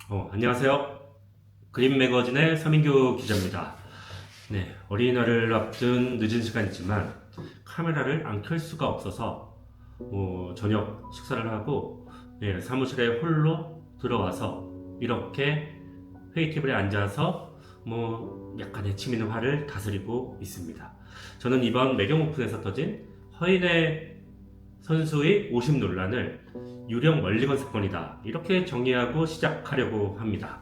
안녕하세요. 그림 매거진의 서민규 기자입니다. 네, 어린이날을 앞둔 늦은 시간이지만 카메라를 안 켤 수가 없어서 저녁 식사를 하고 사무실에 홀로 들어와서 이렇게 회의 테이블에 앉아서 약간의 치미는 화를 다스리고 있습니다. 저는 이번 매경 오픈에서 터진 허인의 선수의 오심 논란을 유령 멀리건 사건이다, 이렇게 정의하고 시작하려고 합니다.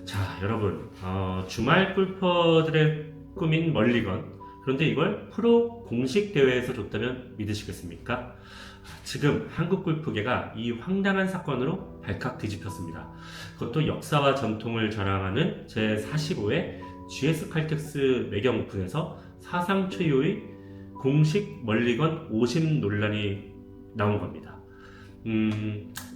자, 여러분, 주말 골퍼들의 꿈인 멀리건, 그런데 이걸 프로 공식 대회에서 줬다면 믿으시겠습니까? 지금 한국 골프계가 이 황당한 사건으로 발칵 뒤집혔습니다. 그것도 역사와 전통을 자랑하는 제45회 GS 칼텍스 매경 오픈에서 사상 초유의 공식 멀리건 오심 논란이 나온 겁니다.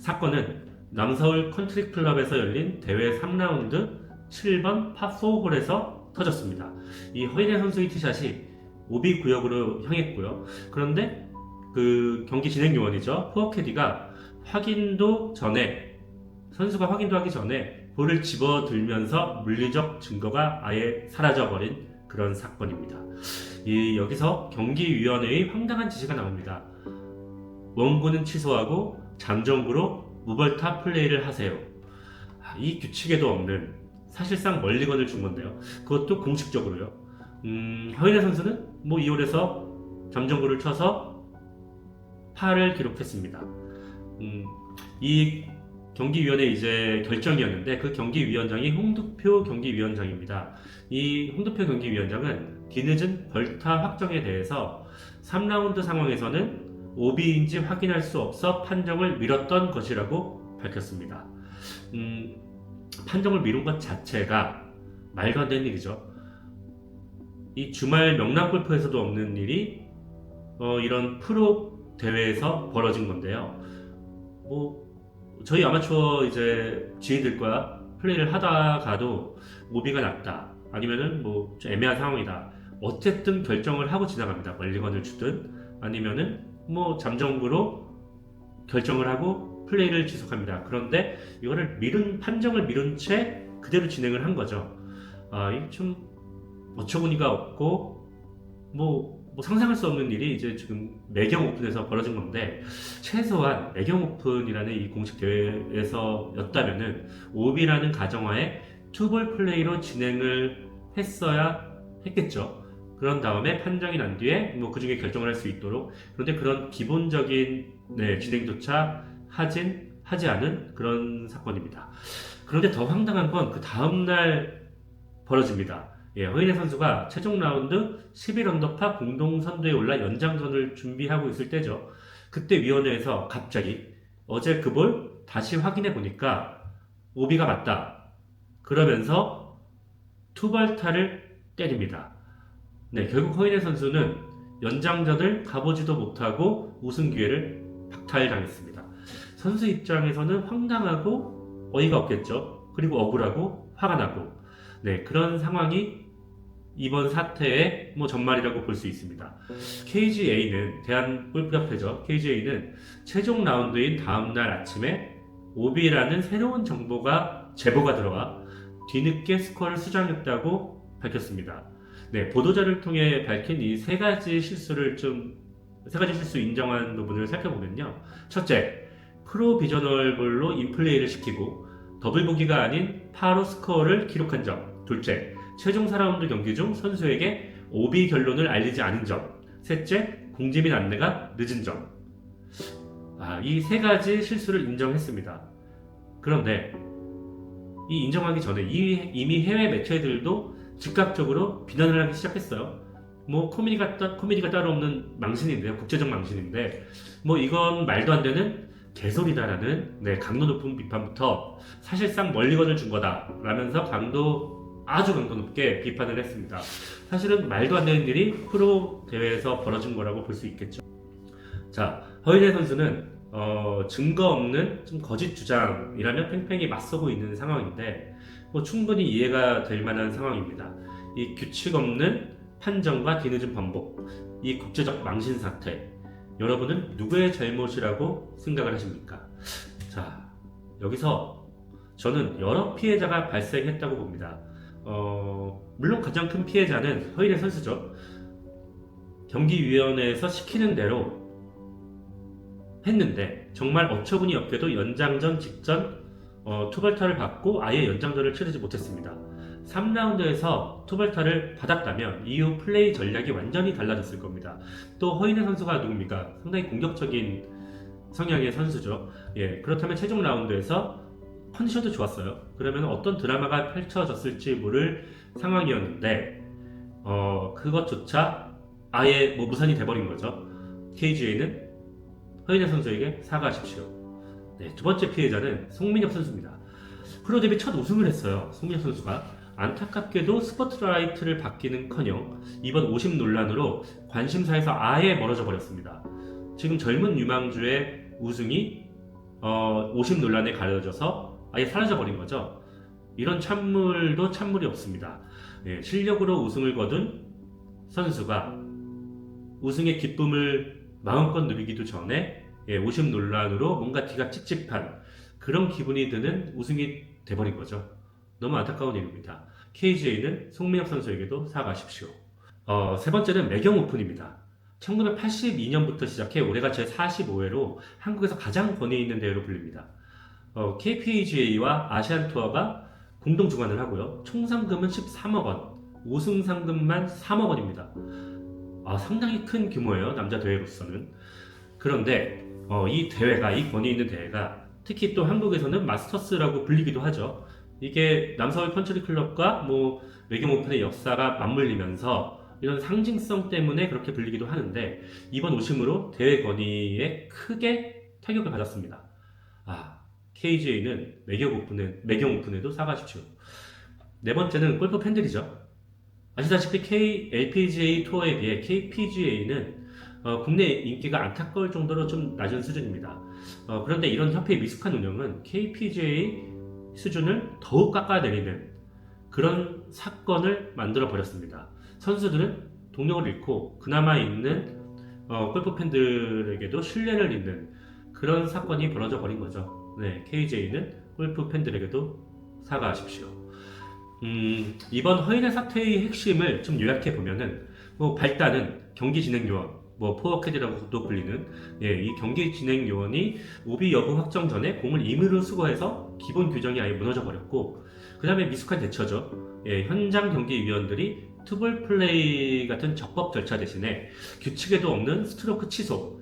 사건은 남서울 컨트리 클럽에서 열린 대회 3라운드 7번 파4홀에서 터졌습니다. 이 허인의 선수의 티샷이 오비 구역으로 향했고요. 그런데 그 경기 진행 요원이죠, 포어 캐디가 선수가 확인도 하기 전에 볼을 집어들면서 물리적 증거가 아예 사라져버린 그런 사건입니다. 여기서 경기위원회의 황당한 지시가 나옵니다. 원고는 취소하고 잠정구로 무벌타 플레이를 하세요. 이 규칙에도 없는, 사실상 멀리건을 준 건데요. 그것도 공식적으로요. 허인의 선수는 2홀에서 잠정구를 쳐서 파를 기록했습니다. 이 경기위원회 이제 결정이었는데, 그 경기위원장이 홍두표 경기위원장입니다. 이 홍두표 경기위원장은 뒤늦은 벌타 확정에 대해서 3라운드 상황에서는 오비인지 확인할 수 없어 판정을 미뤘던 것이라고 밝혔습니다. 판정을 미룬 것 자체가 말도 안 되는 일이죠. 이 주말 명랑 골프에서도 없는 일이 이런 프로 대회에서 벌어진 건데요. 저희 아마추어 이제 지인들과 플레이를 하다가도 오비가 났다, 아니면은 좀 애매한 상황이다, 어쨌든 결정을 하고 지나갑니다. 멀리건을 주든 아니면은 잠정구로 결정을 하고 플레이를 지속합니다. 그런데 이거를 판정을 미룬 채 그대로 진행을 한 거죠. 이게 좀 어처구니가 없고 상상할 수 없는 일이 이제 지금 매경 오픈에서 벌어진 건데, 최소한 매경 오픈이라는 이 공식 대회에서였다면은 오비라는 가정하에 투볼 플레이로 진행을 했어야 했겠죠. 그런 다음에 판정이 난 뒤에 그 중에 결정을 할 수 있도록. 그런데 그런 기본적인 진행조차 하지 않은 그런 사건입니다. 그런데 더 황당한 건 그 다음날 벌어집니다. 허인의 선수가 최종 라운드 11언더파 공동 선두에 올라 연장전을 준비하고 있을 때죠. 그때 위원회에서 갑자기 어제 그 볼 다시 확인해 보니까 오비가 맞다, 그러면서 투벌타를 때립니다. 결국 허인의 선수는 연장전을 가보지도 못하고 우승 기회를 박탈당했습니다. 선수 입장에서는 황당하고 어이가 없겠죠. 그리고 억울하고 화가 나고, 그런 상황이 이번 사태의 전말이라고 볼 수 있습니다. KGA는, 대한골프협회죠. KGA는 최종 라운드인 다음날 아침에 오비라는 새로운 제보가 들어와 뒤늦게 스코어를 수정했다고 밝혔습니다. 보도자를 통해 밝힌 이 세 가지 실수 인정한 부분을 살펴보면요. 첫째, 프로비저널 볼로 인플레이를 시키고 더블 보기가 아닌 파로 스코어를 기록한 점. 둘째, 최종 4라운드 경기 중 선수에게 오비 결론을 알리지 않은 점. 셋째, 공지 및 안내가 늦은 점. 이 세 가지 실수를 인정했습니다. 그런데 이 인정하기 전에 이미 해외 매체들도 즉각적으로 비난을 하기 시작했어요. 코미디가 따로 없는 망신인데요. 국제적 망신인데, 이건 말도 안 되는 개소리다라는 강도 높은 비판부터 사실상 멀리건을 준 거다 라면서 아주 강도 높게 비판을 했습니다. 사실은 말도 안 되는 일이 프로 대회에서 벌어진 거라고 볼 수 있겠죠. 자, 허인의 선수는 증거 없는 좀 거짓 주장이라면 팽팽히 맞서고 있는 상황인데, 충분히 이해가 될 만한 상황입니다. 이 규칙 없는 판정과 뒤늦은 번복, 이 국제적 망신 사태, 여러분은 누구의 잘못이라고 생각을 하십니까? 자, 여기서 저는 여러 피해자가 발생했다고 봅니다. 물론 가장 큰 피해자는 허인의 선수죠. 경기위원회에서 시키는 대로 했는데 정말 어처구니 없게도 연장전 직전 투벌타를 받고 아예 연장전을 치르지 못했습니다. 3라운드에서 투벌타를 받았다면 이후 플레이 전략이 완전히 달라졌을 겁니다. 또 허인의 선수가 누굽니까? 상당히 공격적인 성향의 선수죠. 예, 그렇다면 최종 라운드에서 컨디션도 좋았어요. 그러면 어떤 드라마가 펼쳐졌을지 모를 상황이었는데 그것조차 아예 뭐 무산이 돼버린 거죠. KGA는 허인의 선수에게 사과하십시오. 네, 두 번째 피해자는 송민혁 선수입니다. 프로 데뷔 첫 우승을 했어요. 송민혁 선수가 안타깝게도 스포트라이트를 받기는커녕 이번 오심 논란으로 관심사에서 아예 멀어져 버렸습니다. 지금 젊은 유망주의 우승이 오심 논란에 가려져서 아예 사라져 버린 거죠. 이런 찬물도 찬물이 없습니다. 네, 실력으로 우승을 거둔 선수가 우승의 기쁨을 마음껏 누리기도 전에 오심 논란으로 뭔가 뒤가 찝찝한 그런 기분이 드는 우승이 돼버린 거죠. 너무 안타까운 일입니다. KGA는 송민혁 선수에게도 사과하십시오. 세 번째는 매경 오픈입니다. 1982년부터 시작해 올해가 제45회로 한국에서 가장 권위 있는 대회로 불립니다. KPGA와 아시안 투어가 공동 주관을 하고요. 총 상금은 13억 원, 우승 상금만 3억 원입니다. 상당히 큰 규모예요. 남자 대회로서는. 그런데 이 대회가, 이 권위 있는 대회가 특히 또 한국에서는 마스터스라고 불리기도 하죠. 이게 남서울 컨트리 클럽과 매경 오픈의 역사가 맞물리면서 이런 상징성 때문에 그렇게 불리기도 하는데 이번 오심으로 대회 권위에 크게 타격을 받았습니다. KGA는 매경 오픈에도 사과하십시오. 네 번째는 골프 팬들이죠. 아시다시피 LPGA 투어에 비해 KPGA는 국내 인기가 안타까울 정도로 좀 낮은 수준입니다. 그런데 이런 협회의 미숙한 운영은 KPGA 수준을 더욱 깎아내리는 그런 사건을 만들어 버렸습니다. 선수들은 동력을 잃고 그나마 있는 골프 팬들에게도 신뢰를 잃는 그런 사건이 벌어져 버린 거죠. 네, KJ는 골프 팬들에게도 사과하십시오. 이번 허인의 사태의 핵심을 좀 요약해 보면은 발단은 경기 진행 요원, 포어캐디라고도 불리는 이 경기 진행 요원이 오비 여부 확정 전에 공을 임의로 수거해서 기본 규정이 아예 무너져 버렸고, 그 다음에 미숙한 대처죠. 현장 경기 위원들이 투볼 플레이 같은 적법 절차 대신에 규칙에도 없는 스트로크 취소,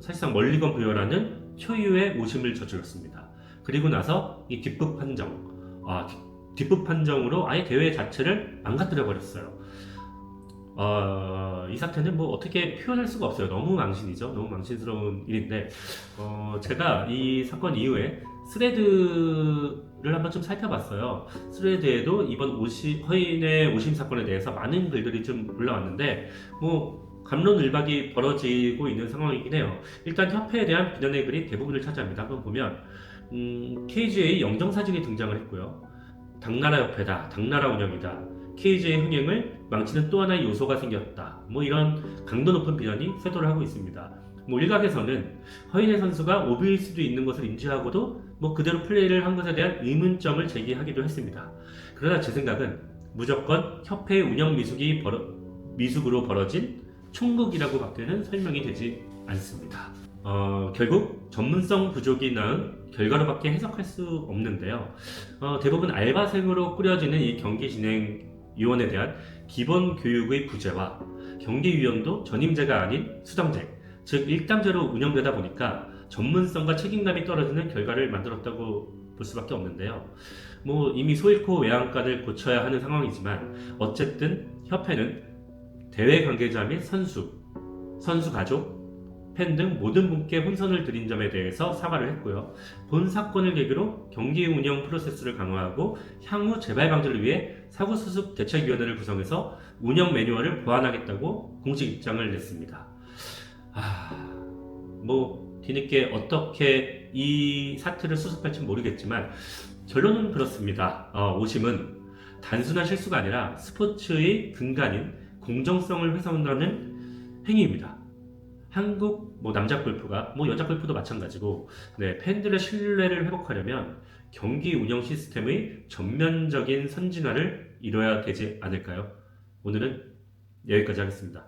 사실상 멀리건 부여라는 초유의 오심을 저질렀습니다. 그리고 나서 이 뒷북 판정으로 아예 대회 자체를 망가뜨려 버렸어요. 이 사태는 어떻게 표현할 수가 없어요. 너무 망신이죠. 너무 망신스러운 일인데, 제가 이 사건 이후에 스레드를 한번 좀 살펴봤어요. 스레드에도 이번 허인의 오심 사건에 대해서 많은 글들이 좀 올라왔는데, 갑론을박이 벌어지고 있는 상황이긴 해요. 일단 협회에 대한 비난의 글이 대부분을 차지합니다. 한번 보면, KGA 영정사직이 등장을 했고요. 당나라 협회다, 당나라 운영이다, KGA 흥행을 망치는 또 하나의 요소가 생겼다, 이런 강도 높은 비난이 쇄도를 하고 있습니다. 일각에서는 허인의 선수가 오비일 수도 있는 것을 인지하고도 그대로 플레이를 한 것에 대한 의문점을 제기하기도 했습니다. 그러나 제 생각은 무조건 협회의 운영 미숙으로 벌어진 총극이라고 밖에는 설명이 되지 않습니다. 결국 전문성 부족이 낳은 결과로밖에 해석할 수 없는데요. 대부분 알바생으로 꾸려지는 이 경기 진행 위원에 대한 기본 교육의 부재와 경기위원도 전임제가 아닌 수당제, 즉 일당제로 운영되다 보니까 전문성과 책임감이 떨어지는 결과를 만들었다고 볼 수밖에 없는데요. 이미 소잃고 외양간을 고쳐야 하는 상황이지만 어쨌든 협회는 대회 관계자 및 선수 가족, 팬 등 모든 분께 혼선을 드린 점에 대해서 사과를 했고요. 본 사건을 계기로 경기 운영 프로세스를 강화하고 향후 재발 방지를 위해 사고수습 대책위원회를 구성해서 운영 매뉴얼을 보완하겠다고 공식 입장을 냈습니다. 뒤늦게 어떻게 이 사태를 수습할지 모르겠지만 결론은 그렇습니다. 오심은 단순한 실수가 아니라 스포츠의 근간인 공정성을 훼손하는 행위입니다. 한국 남자 골프가 여자 골프도 마찬가지고 팬들의 신뢰를 회복하려면 경기 운영 시스템의 전면적인 선진화를 이뤄야 되지 않을까요? 오늘은 여기까지 하겠습니다.